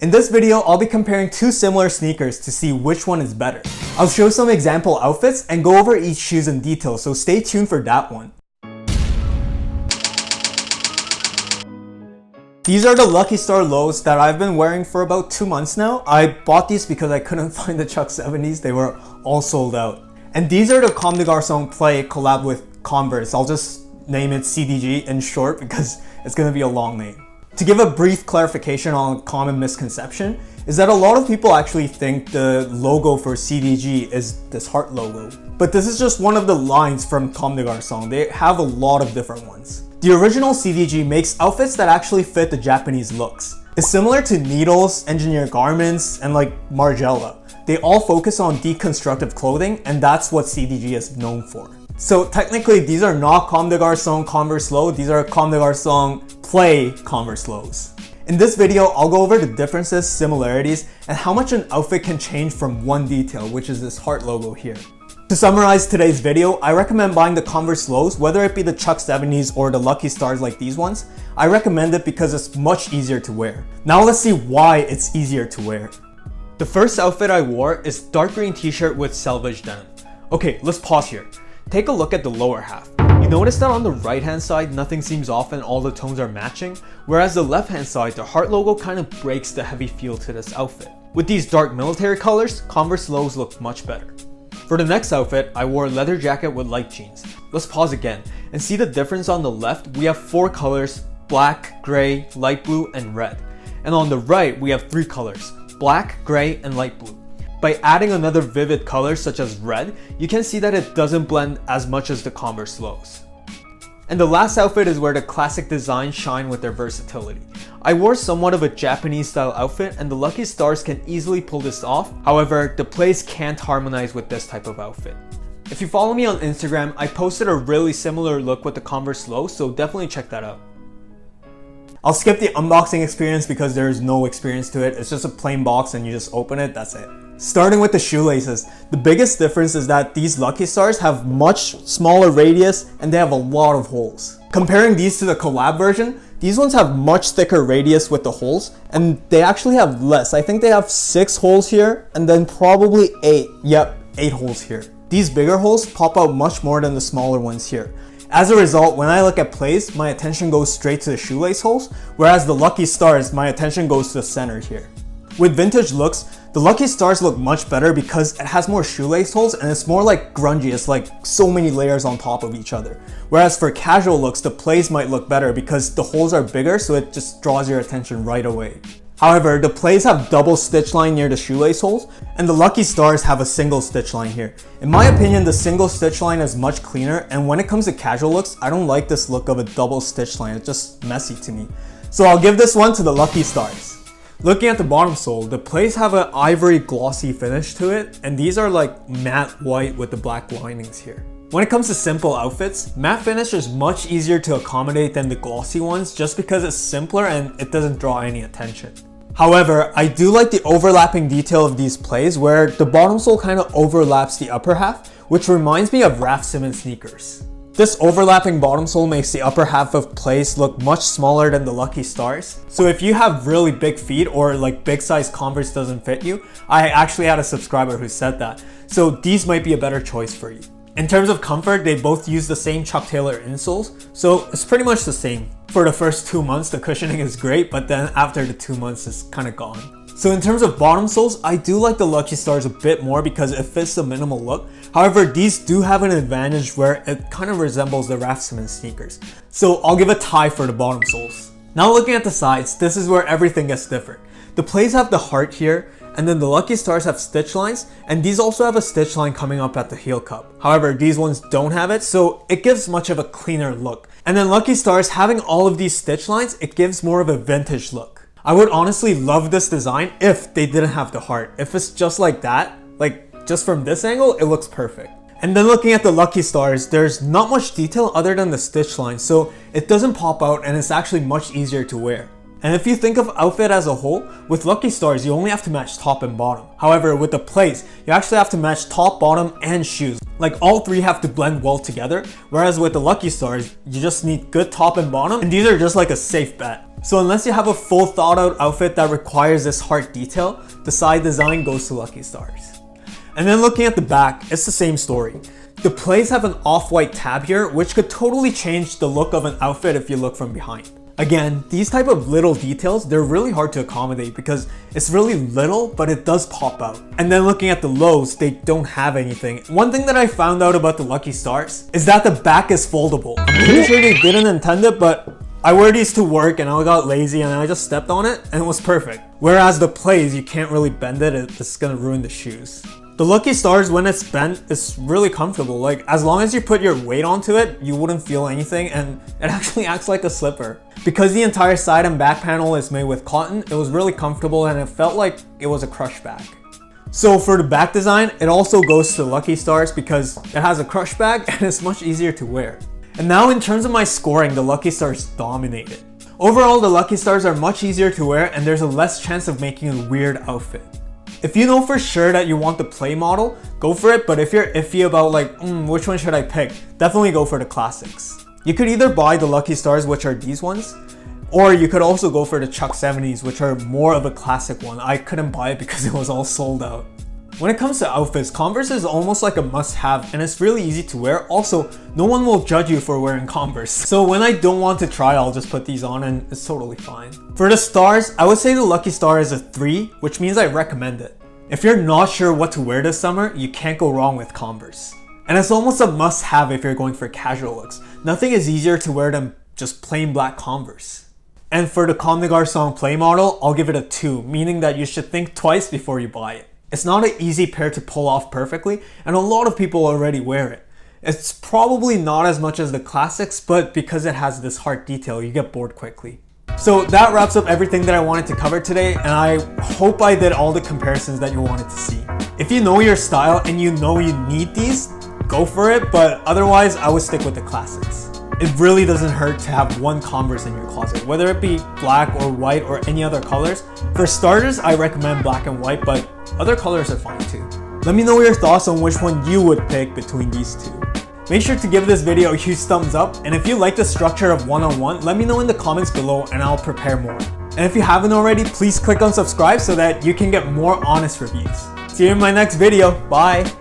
In this video, I'll be comparing two similar sneakers to see which one is better. I'll show some example outfits and go over each shoes in detail, so stay tuned for that one. These are the Lucky Star lows that I've been wearing for about 2 months now. I bought these because I couldn't find the Chuck 70s, they were all sold out. And these are the Comme de Garçons Play collab with Converse. I'll just name it CDG in short because it's gonna be a long name. To give a brief clarification on a common misconception is that a lot of people actually think the logo for CDG is this heart logo. But this is just one of the lines from Comme de Garçons. They have a lot of different ones. The original CDG makes outfits that actually fit the Japanese looks. It's similar to Needles, Engineered Garments, and like Margiela. They all focus on deconstructive clothing, and that's what CDG is known for. So technically these are not Comme de Garçons Converse low, these are Comme de Garçons Play Converse lows. In this video, I'll go over the differences, similarities, and how much an outfit can change from one detail, which is this heart logo here. To summarize today's video, I recommend buying the Converse lows, whether it be the Chuck 70s or the Lucky Stars like these ones. I recommend it because it's much easier to wear. Now let's see why it's easier to wear. The first outfit I wore is dark green t-shirt with selvage denim. Okay, let's pause here. Take a look at the lower half. You notice that on the right hand side, nothing seems off and all the tones are matching, whereas the left hand side, the heart logo kind of breaks the heavy feel to this outfit. With these dark military colors, Converse lows look much better. For the next outfit, I wore a leather jacket with light jeans. Let's pause again and see the difference. On the left, we have 4 colors: black, gray, light blue, and red. And on the right, we have 3 colors: black, gray, and light blue. By adding another vivid color such as red, you can see that it doesn't blend as much as the Converse lows. And the last outfit is where the classic designs shine with their versatility. I wore somewhat of a Japanese style outfit, and the Lucky Stars can easily pull this off. However, the plays can't harmonize with this type of outfit. If you follow me on Instagram, I posted a really similar look with the Converse low, so definitely check that out. I'll skip the unboxing experience because there is no experience to it. It's just a plain box and you just open it, that's it. Starting with the shoelaces, the biggest difference is that these Lucky Stars have much smaller radius and they have a lot of holes. Comparing these to the collab version, these ones have much thicker radius with the holes, and they actually have less. I think they have 6 holes here and then probably 8. Yep, 8 holes here. These bigger holes pop out much more than the smaller ones here. As a result, when I look at plays, my attention goes straight to the shoelace holes, whereas the Lucky Stars, my attention goes to the center here. With vintage looks, the Lucky Stars look much better because it has more shoelace holes and it's more like grungy. It's like so many layers on top of each other. Whereas for casual looks, the plays might look better because the holes are bigger, so it just draws your attention right away. However, the plays have double stitch line near the shoelace holes, and the Lucky Stars have a single stitch line here. In my opinion, the single stitch line is much cleaner, and when it comes to casual looks, I don't like this look of a double stitch line. It's just messy to me. So I'll give this one to the Lucky Stars. Looking at the bottom sole, the plays have an ivory glossy finish to it, and these are like matte white with the black linings here. When it comes to simple outfits, matte finish is much easier to accommodate than the glossy ones just because it's simpler and it doesn't draw any attention. However, I do like the overlapping detail of these plays where the bottom sole kind of overlaps the upper half, which reminds me of Raf Simons sneakers. This overlapping bottom sole makes the upper half of plays look much smaller than the Lucky Stars. So if you have really big feet or like big size Converse doesn't fit you, I actually had a subscriber who said that. So these might be a better choice for you. In terms of comfort, they both use the same Chuck Taylor insoles, so it's pretty much the same. For the first 2 months, the cushioning is great, but then after the 2 months, it's kind of gone. So in terms of bottom soles, I do like the Lucky Stars a bit more because it fits the minimal look. However, these do have an advantage where it kind of resembles the Raf Simons sneakers. So I'll give a tie for the bottom soles. Now looking at the sides, this is where everything gets different. The plays have the heart here, and then the Lucky Stars have stitch lines, and these also have a stitch line coming up at the heel cup. However, these ones don't have it, so it gives much of a cleaner look. And then Lucky Stars having all of these stitch lines, it gives more of a vintage look. I would honestly love this design if they didn't have the heart. If it's just like that, like just from this angle, it looks perfect. And then looking at the Lucky Stars, there's not much detail other than the stitch line, so it doesn't pop out and it's actually much easier to wear. And if you think of outfit as a whole, with Lucky Stars you only have to match top and bottom. However, with the plays, you actually have to match top, bottom, and shoes. Like all three have to blend well together, whereas with the Lucky Stars, you just need good top and bottom, and these are just like a safe bet. So unless you have a full thought out outfit that requires this heart detail, the side design goes to Lucky Stars. And then looking at the back, it's the same story. The plays have an off-white tab here, which could totally change the look of an outfit if you look from behind. Again, these type of little details, they're really hard to accommodate because it's really little, but it does pop out. And then looking at the lows, they don't have anything. One thing that I found out about the Lucky Stars is that the back is foldable. I'm pretty sure they didn't intend it, but I wear these to work and I got lazy and I just stepped on it and it was perfect. Whereas the plays, you can't really bend it, it's gonna ruin the shoes. The Lucky Stars, when it's bent, it's really comfortable. Like, as long as you put your weight onto it, you wouldn't feel anything, and it actually acts like a slipper. Because the entire side and back panel is made with cotton, it was really comfortable and it felt like it was a crush bag. So for the back design, it also goes to Lucky Stars because it has a crush bag and it's much easier to wear. And now in terms of my scoring, the Lucky Stars dominated. Overall, the Lucky Stars are much easier to wear and there's a less chance of making a weird outfit. If you know for sure that you want the play model, go for it, but if you're iffy about like, which one should I pick, definitely go for the classics. You could either buy the Lucky Stars, which are these ones, or you could also go for the Chuck 70s, which are more of a classic one. I couldn't buy it because it was all sold out. When it comes to outfits, Converse is almost like a must-have and it's really easy to wear. Also, no one will judge you for wearing Converse. So when I don't want to try, I'll just put these on and it's totally fine. For the stars, I would say the Lucky Star is a 3, which means I recommend it. If you're not sure what to wear this summer, you can't go wrong with Converse. And it's almost a must-have if you're going for casual looks. Nothing is easier to wear than just plain black Converse. And for the Comme des Garçons play model, I'll give it a 2, meaning that you should think twice before you buy it. It's not an easy pair to pull off perfectly, and a lot of people already wear it. It's probably not as much as the classics, but because it has this heart detail, you get bored quickly. So that wraps up everything that I wanted to cover today, and I hope I did all the comparisons that you wanted to see. If you know your style and you know you need these, go for it, but otherwise I would stick with the classics. It really doesn't hurt to have one Converse in your closet, whether it be black or white or any other colors. For starters, I recommend black and white, but other colors are fine too. Let me know your thoughts on which one you would pick between these two. Make sure to give this video a huge thumbs up, and if you like the structure of one-on-one, let me know in the comments below and I'll prepare more. And if you haven't already, please click on subscribe so that you can get more honest reviews. See you in my next video. Bye!